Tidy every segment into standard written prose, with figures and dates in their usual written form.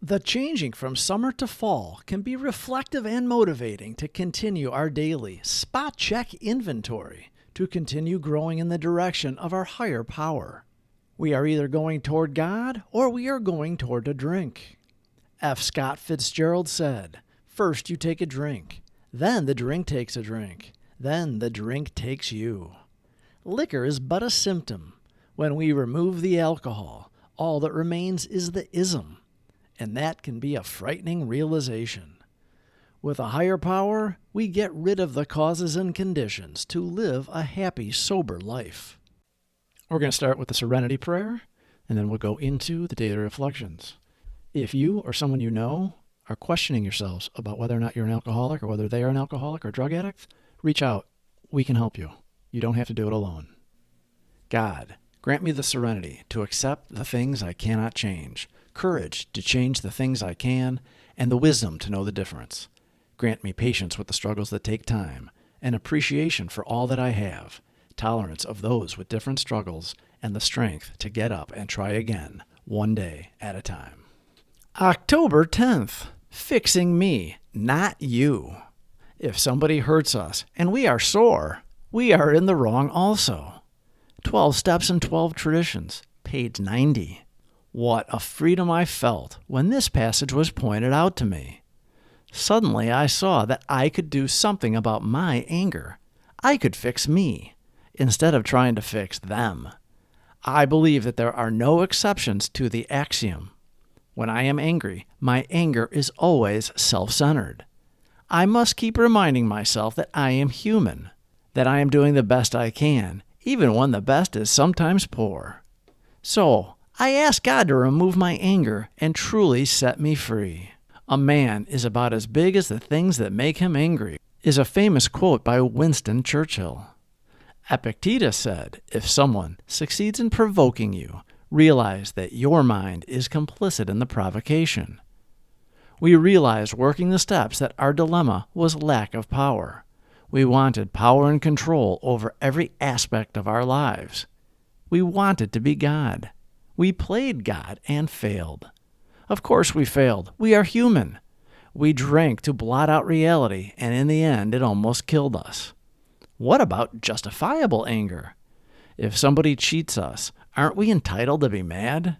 The changing from summer to fall can be reflective and motivating to continue our daily spot check inventory to continue growing in the direction of our higher power. We are either going toward God or we are going toward a drink. F. Scott Fitzgerald said, "First you take a drink, then the drink takes a drink, then the drink takes you." Liquor is but a symptom. When we remove the alcohol, all that remains is the ism. And that can be a frightening realization. With a higher power, we get rid of the causes and conditions to live a happy, sober life. We're going to start with the Serenity Prayer, and then we'll go into the daily reflections. If you or someone you know are questioning yourselves about whether or not you're an alcoholic or whether they are an alcoholic or drug addict, reach out. We can help you. You don't have to do it alone. God, grant me the serenity to accept the things I cannot change, courage to change the things I can, and the wisdom to know the difference. Grant me patience with the struggles that take time, an appreciation for all that I have, tolerance of those with different struggles, and the strength to get up and try again, one day at a time. October 10th, fixing me, not you. If somebody hurts us and we are sore, we are in the wrong also. 12 Steps and 12 Traditions, page 90. What a freedom I felt when this passage was pointed out to me. Suddenly I saw that I could do something about my anger. I could fix me, instead of trying to fix them. I believe that there are no exceptions to the axiom. When I am angry, my anger is always self-centered. I must keep reminding myself that I am human, that I am doing the best I can, even when the best is sometimes poor. So, I ask God to remove my anger and truly set me free. A man is about as big as the things that make him angry, is a famous quote by Winston Churchill. Epictetus said, if someone succeeds in provoking you, realize that your mind is complicit in the provocation. We realized working the steps that our dilemma was lack of power. We wanted power and control over every aspect of our lives. We wanted to be God. We played God and failed. Of course we failed. We are human. We drank to blot out reality, and in the end it almost killed us. What about justifiable anger? If somebody cheats us, aren't we entitled to be mad?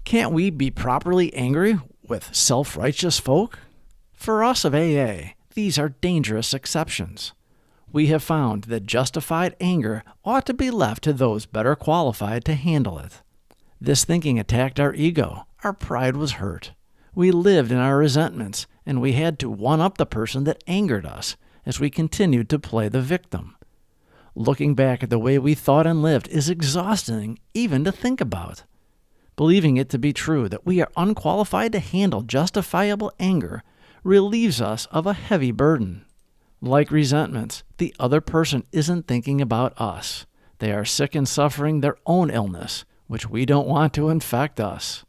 Can't we be properly angry with self-righteous folk? For us of AA, these are dangerous exceptions. We have found that justified anger ought to be left to those better qualified to handle it. This thinking attacked our ego. Our pride was hurt. We lived in our resentments, and we had to one-up the person that angered us as we continued to play the victim. Looking back at the way we thought and lived is exhausting even to think about. Believing it to be true that we are unqualified to handle justifiable anger relieves us of a heavy burden. Like resentments, the other person isn't thinking about us. They are sick and suffering their own illness, which we don't want to infect us.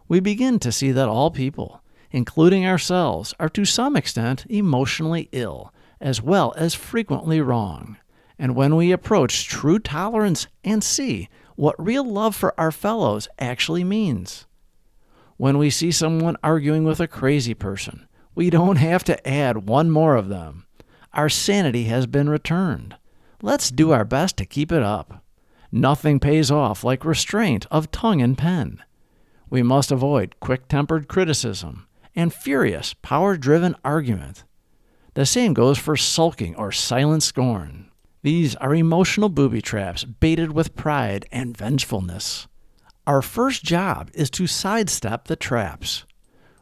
We begin to see that all people, including ourselves, are to some extent emotionally ill, as well as frequently wrong. And when we approach true tolerance and see what real love for our fellows actually means. When we see someone arguing with a crazy person, we don't have to add one more of them. Our sanity has been returned. Let's do our best to keep it up. Nothing pays off like restraint of tongue and pen. We must avoid quick-tempered criticism and furious, power-driven argument. The same goes for sulking or silent scorn. These are emotional booby traps baited with pride and vengefulness. Our first job is to sidestep the traps.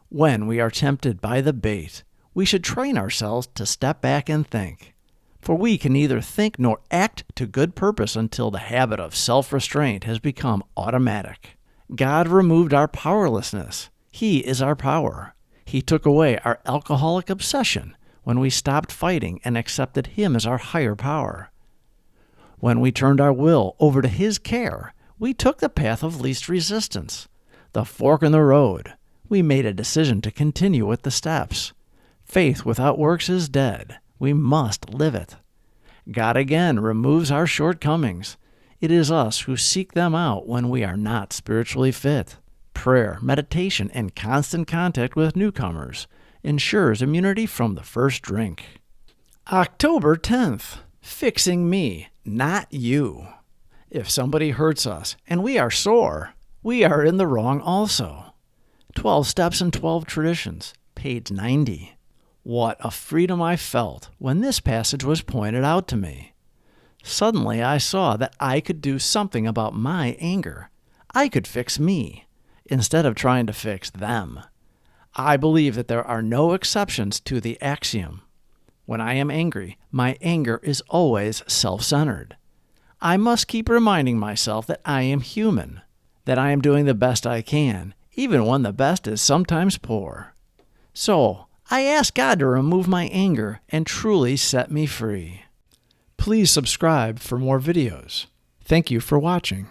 When we are tempted by the bait, we should train ourselves to step back and think. For we can neither think nor act to good purpose until the habit of self-restraint has become automatic. God removed our powerlessness. He is our power. He took away our alcoholic obsession when we stopped fighting and accepted Him as our higher power. When we turned our will over to His care, we took the path of least resistance, the fork in the road. We made a decision to continue with the steps. Faith without works is dead. We must live it. God again removes our shortcomings. It is us who seek them out when we are not spiritually fit. Prayer, meditation, and constant contact with newcomers ensures immunity from the first drink. October 10th. Fixing me, not you. If somebody hurts us and we are sore, we are in the wrong also. 12 Steps and 12 Traditions, page 90. What a freedom I felt when this passage was pointed out to me. Suddenly I saw that I could do something about my anger. I could fix me, instead of trying to fix them. I believe that there are no exceptions to the axiom. When I am angry, my anger is always self-centered. I must keep reminding myself that I am human, that I am doing the best I can, even when the best is sometimes poor. So, I ask God to remove my anger and truly set me free. Please subscribe for more videos. Thank you for watching.